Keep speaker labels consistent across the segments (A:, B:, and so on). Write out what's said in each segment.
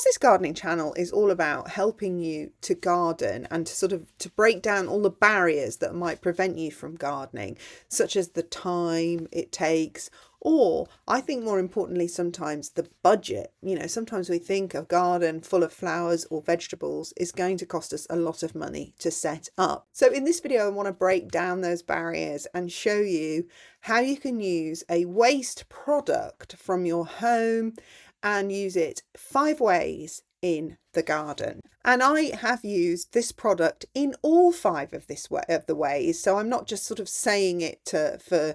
A: because this gardening channel is all about helping you to garden and to break down all the barriers that might prevent you from gardening, such as the time it takes, or I think more importantly, sometimes the budget. Sometimes we think a garden full of flowers or vegetables is going to cost us a lot of money to set up. So in this video, I want to break down those barriers and show you how you can use a waste product from your home and use it 5 ways in the garden. And I have used this product in all 5 of the ways, so I'm not just saying it for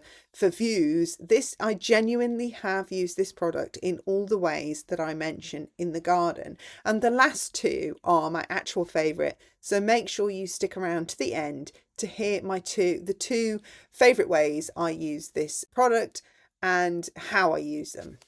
A: views. I genuinely have used this product in all the ways that I mention in the garden, and the last 2 are my actual favourite, so make sure you stick around to the end to hear the 2 favourite ways I use this product and how I use them.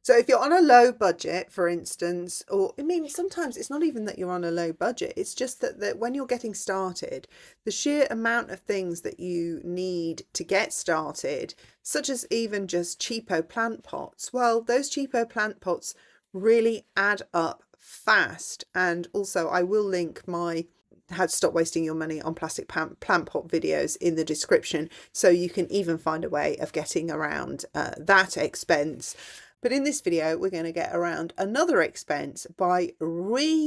A: So if you're on a low budget, for instance, or sometimes it's not even that you're on a low budget, it's just that when you're getting started, the sheer amount of things that you need to get started, such as even just cheapo plant pots, well, those cheapo plant pots really add up fast. And also I will link my How to Stop Wasting Your Money on Plastic Plant Pot videos in the description, so you can even find a way of getting around that expense. But in this video, we're going to get around another expense by reusing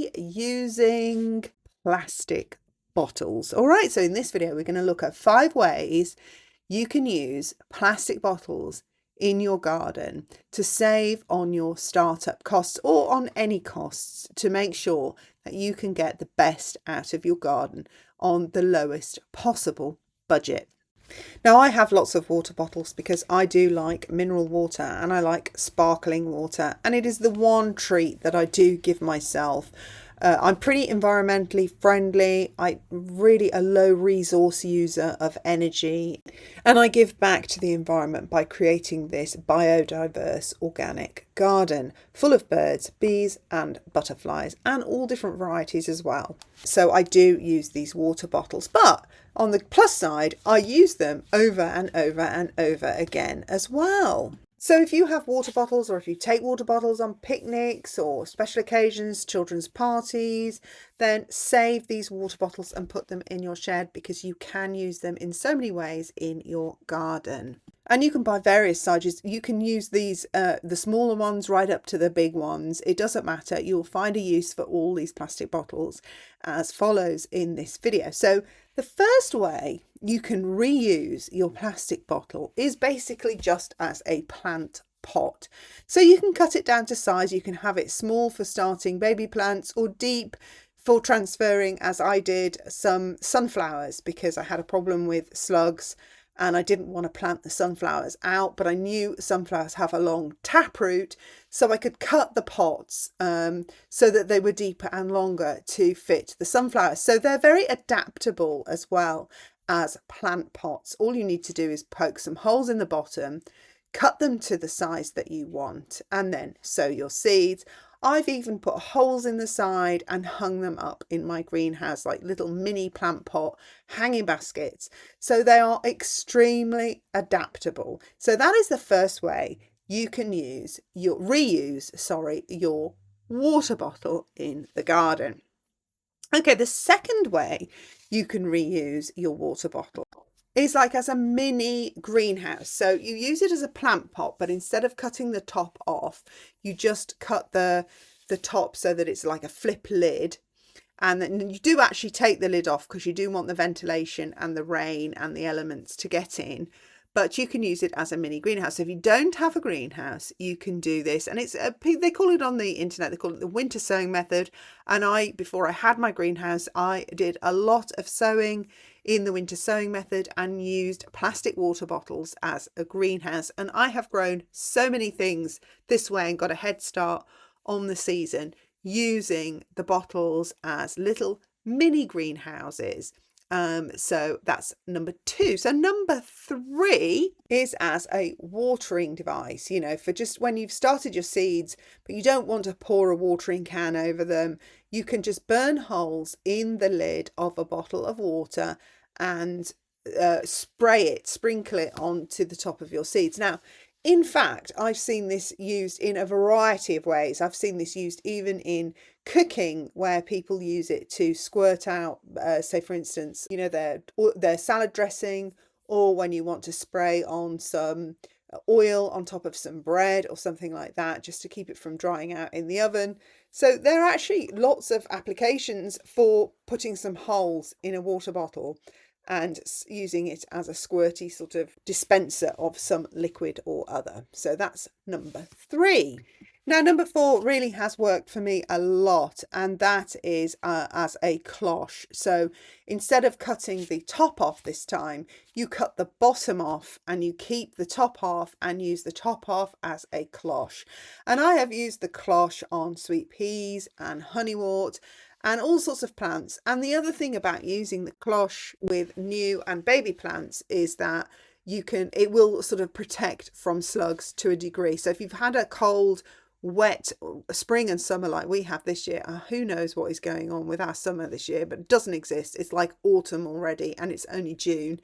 A: plastic bottles. All right, so in this video, we're going to look at 5 ways you can use plastic bottles in your garden to save on your startup costs or on any costs, to make sure that you can get the best out of your garden on the lowest possible budget. Now, I have lots of water bottles because I do like mineral water and I like sparkling water, and it is the one treat that I do give myself. I'm pretty environmentally friendly. I'm really a low resource user of energy, and I give back to the environment by creating this biodiverse organic garden full of birds, bees and butterflies, and all different varieties as well. So I do use these water bottles, but on the plus side, I use them over and over and over again as well. So if you have water bottles, or if you take water bottles on picnics or special occasions, children's parties, then save these water bottles and put them in your shed, because you can use them in so many ways in your garden. And you can buy various sizes. You can use these, the smaller ones right up to the big ones. It doesn't matter. You'll find a use for all these plastic bottles as follows in this video. So the first way you can reuse your plastic bottle is basically just as a plant pot. So you can cut it down to size. You can have it small for starting baby plants, or deep for transferring, as I did, some sunflowers, because I had a problem with slugs and I didn't want to plant the sunflowers out, but I knew sunflowers have a long taproot, so I could cut the pots so that they were deeper and longer to fit the sunflowers. So they're very adaptable as well as plant pots. All you need to do is poke some holes in the bottom, cut them to the size that you want, and then sow your seeds. I've even put holes in the side and hung them up in my greenhouse like little mini plant pot hanging baskets. So they are extremely adaptable. So that is the first way you can reuse your water bottle in the garden. Okay, the second way you can reuse your water bottle is like as a mini greenhouse. So you use it as a plant pot, but instead of cutting the top off, you just cut the top so that it's like a flip lid. And then you do actually take the lid off, because you do want the ventilation and the rain and the elements to get in. But you can use it as a mini greenhouse. So if you don't have a greenhouse, you can do this. And it's they call it on the internet, they call it the winter sowing method. And before I had my greenhouse, I did a lot of sowing in the winter sowing method and used plastic water bottles as a greenhouse. And I have grown so many things this way and got a head start on the season using the bottles as little mini greenhouses. So that's number 2. So number 3 is as a watering device, for just when you've started your seeds, but you don't want to pour a watering can over them. You can just burn holes in the lid of a bottle of water and sprinkle it onto the top of your seeds. Now, In fact, I've seen this used in a variety of ways. I've seen this used even in cooking, where people use it to squirt out, say for instance, you know, their salad dressing, or when you want to spray on some oil on top of some bread or something like that, just to keep it from drying out in the oven. So there are actually lots of applications for putting some holes in a water bottle and using it as a squirty sort of dispenser of some liquid or other. So that's number 3. Now, number 4 really has worked for me a lot, and that is as a cloche. So instead of cutting the top off this time, you cut the bottom off and you keep the top half and use the top half as a cloche. And I have used the cloche on sweet peas and honeywort and all sorts of plants. And the other thing about using the cloche with new and baby plants is that it will sort of protect from slugs to a degree. So if you've had a cold, wet spring and summer like we have this year, who knows what is going on with our summer this year, but it doesn't exist. It's like autumn already, and it's only June.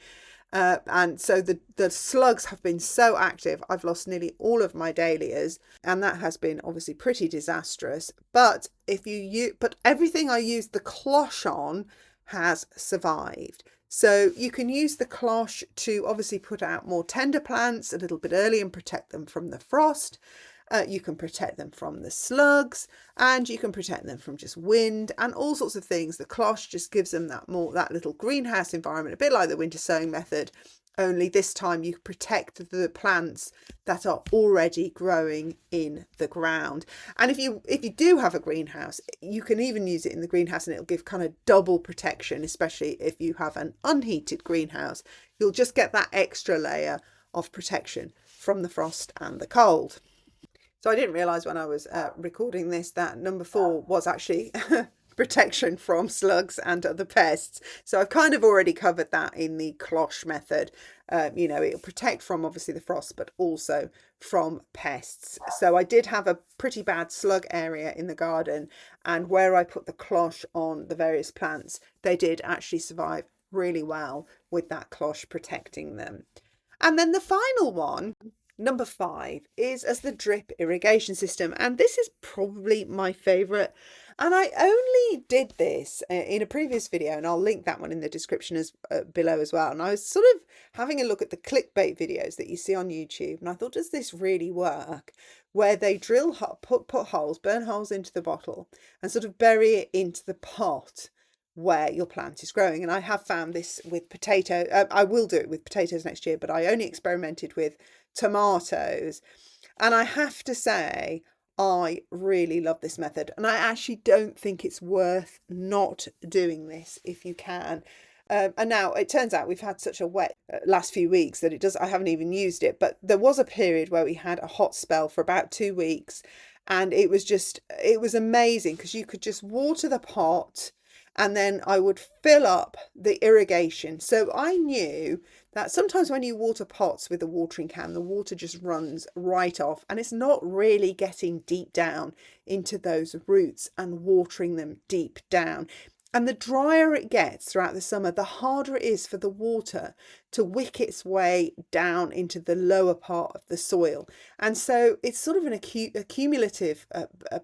A: And so the slugs have been so active. I've lost nearly all of my dahlias, and that has been obviously pretty disastrous. But but everything I used the cloche on has survived. So you can use the cloche to obviously put out more tender plants a little bit early and protect them from the frost. You can protect them from the slugs, and you can protect them from just wind and all sorts of things. The cloche just gives them that little greenhouse environment, a bit like the winter sowing method, only this time you protect the plants that are already growing in the ground. And if you do have a greenhouse, you can even use it in the greenhouse and it'll give kind of double protection, especially if you have an unheated greenhouse. You'll just get that extra layer of protection from the frost and the cold. So I didn't realise when I was recording this that number 4 was actually protection from slugs and other pests. So I've kind of already covered that in the cloche method. You know, it'll protect from obviously the frost, but also from pests. So I did have a pretty bad slug area in the garden, and where I put the cloche on the various plants, they did actually survive really well with that cloche protecting them. And then the final one, number 5, is as the drip irrigation system, and this is probably my favourite. And I only did this in a previous video, and I'll link that one in the description below as well. And I was sort of having a look at the clickbait videos that you see on YouTube, and I thought, does this really work? Where they put holes, burn holes into the bottle, and sort of bury it into the pot where your plant is growing. And I have found this with potato. I will do it with potatoes next year, but I only experimented with tomatoes, and I have to say I really love this method, and I actually don't think it's worth not doing this if you can. And now it turns out we've had such a wet last few weeks that I haven't even used it, but there was a period where we had a hot spell for about 2 weeks, and it was amazing because you could just water the pot and then I would fill up the irrigation. So I knew that sometimes when you water pots with a watering can, the water just runs right off and it's not really getting deep down into those roots and watering them deep down. And the drier it gets throughout the summer, the harder it is for the water to wick its way down into the lower part of the soil. And so it's sort of an accumulative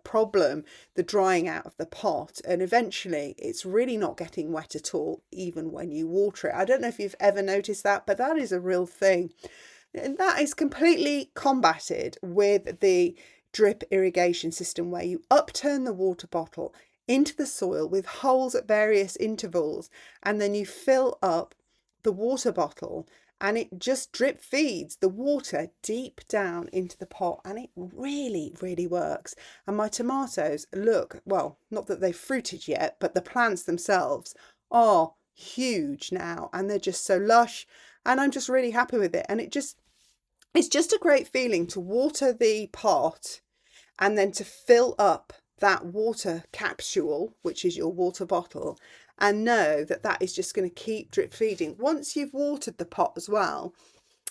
A: problem, the drying out of the pot. And eventually it's really not getting wet at all, even when you water it. I don't know if you've ever noticed that, but that is a real thing. And that is completely combated with the drip irrigation system, where you upturn the water bottle into the soil with holes at various intervals, and then you fill up the water bottle and it just drip feeds the water deep down into the pot, and it really works. And my tomatoes look, well, not that they've fruited yet, but the plants themselves are huge now and they're just so lush, and I'm just really happy with it. And it's just a great feeling to water the pot and then to fill up that water capsule, which is your water bottle, and know that that is just going to keep drip feeding. Once you've watered the pot as well,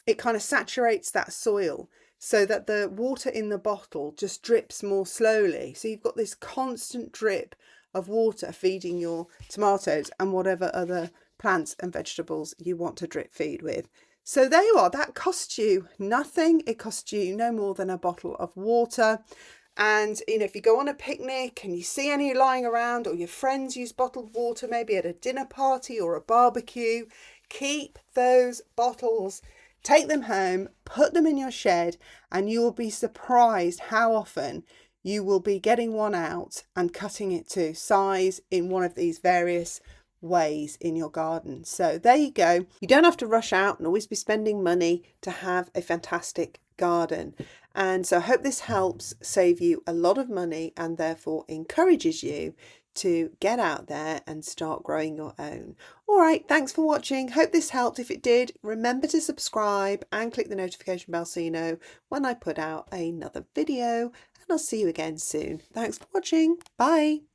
A: it kind of saturates that soil so that the water in the bottle just drips more slowly. So you've got this constant drip of water feeding your tomatoes and whatever other plants and vegetables you want to drip feed with. So there you are. That costs you nothing. It costs you no more than a bottle of water. And, you know, if you go on a picnic and you see any lying around, or your friends use bottled water, maybe at a dinner party or a barbecue, keep those bottles, take them home, put them in your shed, and you will be surprised how often you will be getting one out and cutting it to size in one of these various ways in your garden. So there you go. You don't have to rush out and always be spending money to have a fantastic garden. And so I hope this helps save you a lot of money and therefore encourages you to get out there and start growing your own. All right, thanks for watching. Hope this helped. If it did, remember to subscribe and click the notification bell so you know when I put out another video. And I'll see you again soon. Thanks for watching. Bye.